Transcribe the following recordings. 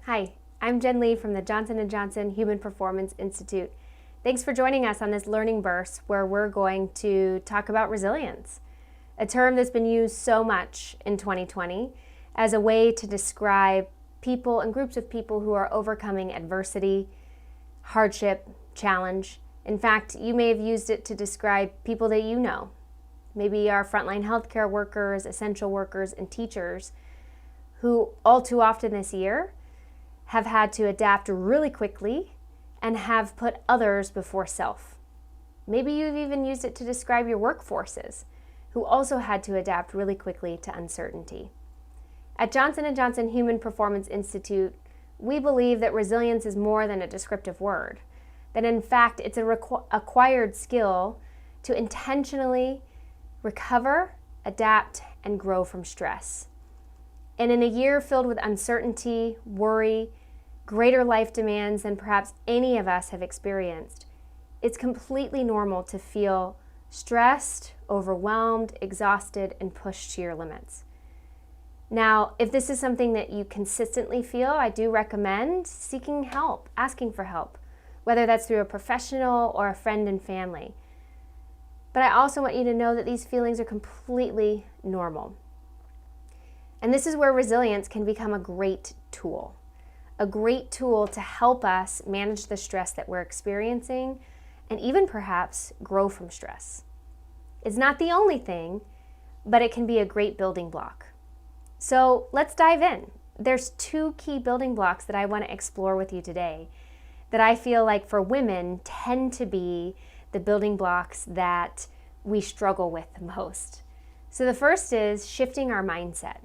Hi, I'm Jen Lee from the Johnson & Johnson Human Performance Institute. Thanks for joining us on this learning burst where we're going to talk about resilience, a term that's been used so much in 2020 as a way to describe people and groups of people who are overcoming adversity, hardship, challenge. In fact, you may have used it to describe people that you know, maybe our frontline healthcare workers, essential workers, and teachers who all too often this year have had to adapt really quickly and have put others before self. Maybe you've even used it to describe your workforces, who also had to adapt really quickly to uncertainty. At Johnson & Johnson Human Performance Institute, we believe that resilience is more than a descriptive word, that in fact it's an acquired skill to intentionally recover, adapt, and grow from stress. And in a year filled with uncertainty, worry, greater life demands than perhaps any of us have experienced, it's completely normal to feel stressed, overwhelmed, exhausted, and pushed to your limits. Now, if this is something that you consistently feel, I do recommend seeking help, asking for help, whether that's through a professional or a friend and family. But I also want you to know that these feelings are completely normal. And this is where resilience can become a great tool to help us manage the stress that we're experiencing and even perhaps grow from stress. It's not the only thing, but it can be a great building block. So let's dive in. There's two key building blocks that I want to explore with you today that I feel like for women tend to be the building blocks that we struggle with the most. So the first is shifting our mindset.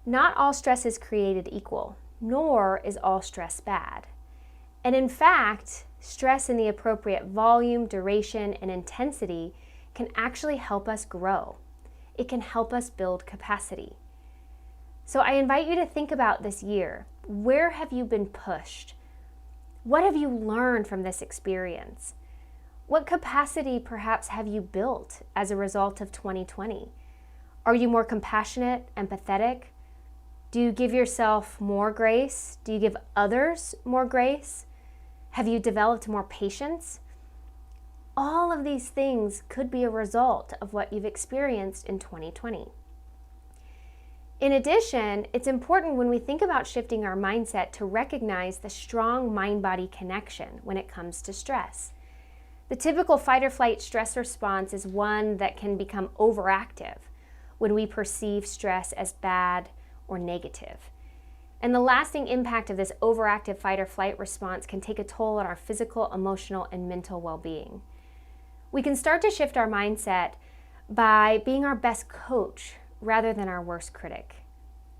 Not all stress is created equal, nor is all stress bad. And in fact, stress in the appropriate volume, duration, and intensity can actually help us grow. It can help us build capacity. So I invite you to think about this year. Where have you been pushed? What have you learned from this experience? What capacity perhaps have you built as a result of 2020? Are you more compassionate, empathetic? Do you give yourself more grace? Do you give others more grace? Have you developed more patience? All of these things could be a result of what you've experienced in 2020. In addition, it's important when we think about shifting our mindset to recognize the strong mind-body connection when it comes to stress. The typical fight or flight stress response is one that can become overactive when we perceive stress as bad or negative. And the lasting impact of this overactive fight or flight response can take a toll on our physical, emotional, and mental well-being. We can start to shift our mindset by being our best coach rather than our worst critic.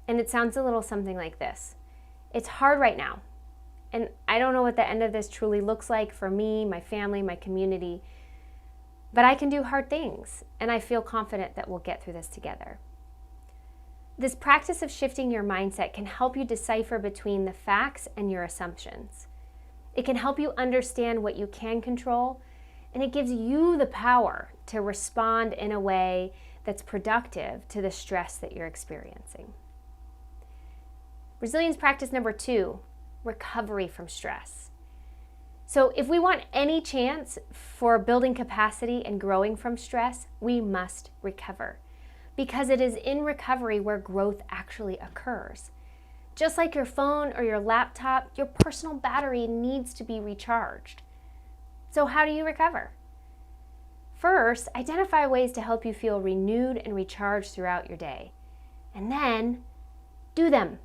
And it sounds a little something like this. It's hard right now, and I don't know what the end of this truly looks like for me, my family, my community, but I can do hard things, and I feel confident that we'll get through this together. This practice of shifting your mindset can help you decipher between the facts and your assumptions. It can help you understand what you can control, and it gives you the power to respond in a way that's productive to the stress that you're experiencing. Resilience practice number 2, recovery from stress. So if we want any chance for building capacity and growing from stress, we must recover. Because it is in recovery where growth actually occurs. Just like your phone or your laptop, your personal battery needs to be recharged. So how do you recover? First, identify ways to help you feel renewed and recharged throughout your day. And then, do them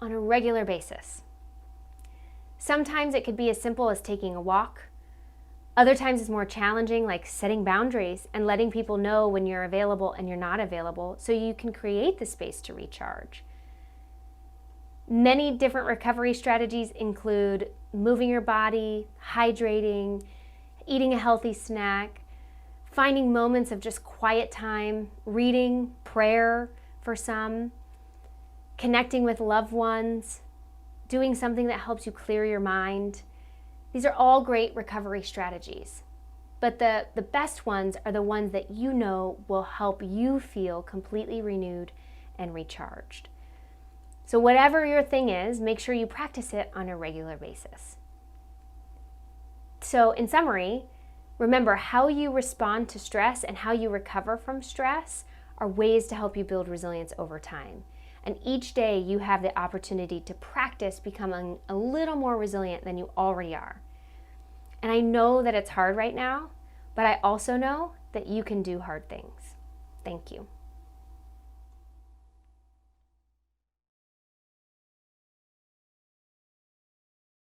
on a regular basis. Sometimes it could be as simple as taking a walk. Other times it's more challenging, like setting boundaries and letting people know when you're available and you're not available so you can create the space to recharge. Many different recovery strategies include moving your body, hydrating, eating a healthy snack, finding moments of just quiet time, reading, prayer for some, connecting with loved ones, doing something that helps you clear your mind. These are all great recovery strategies, but the best ones are the ones that you know will help you feel completely renewed and recharged. So whatever your thing is, make sure you practice it on a regular basis. So in summary, remember how you respond to stress and how you recover from stress are ways to help you build resilience over time. And each day you have the opportunity to practice becoming a little more resilient than you already are. And I know that it's hard right now, but I also know that you can do hard things. Thank you.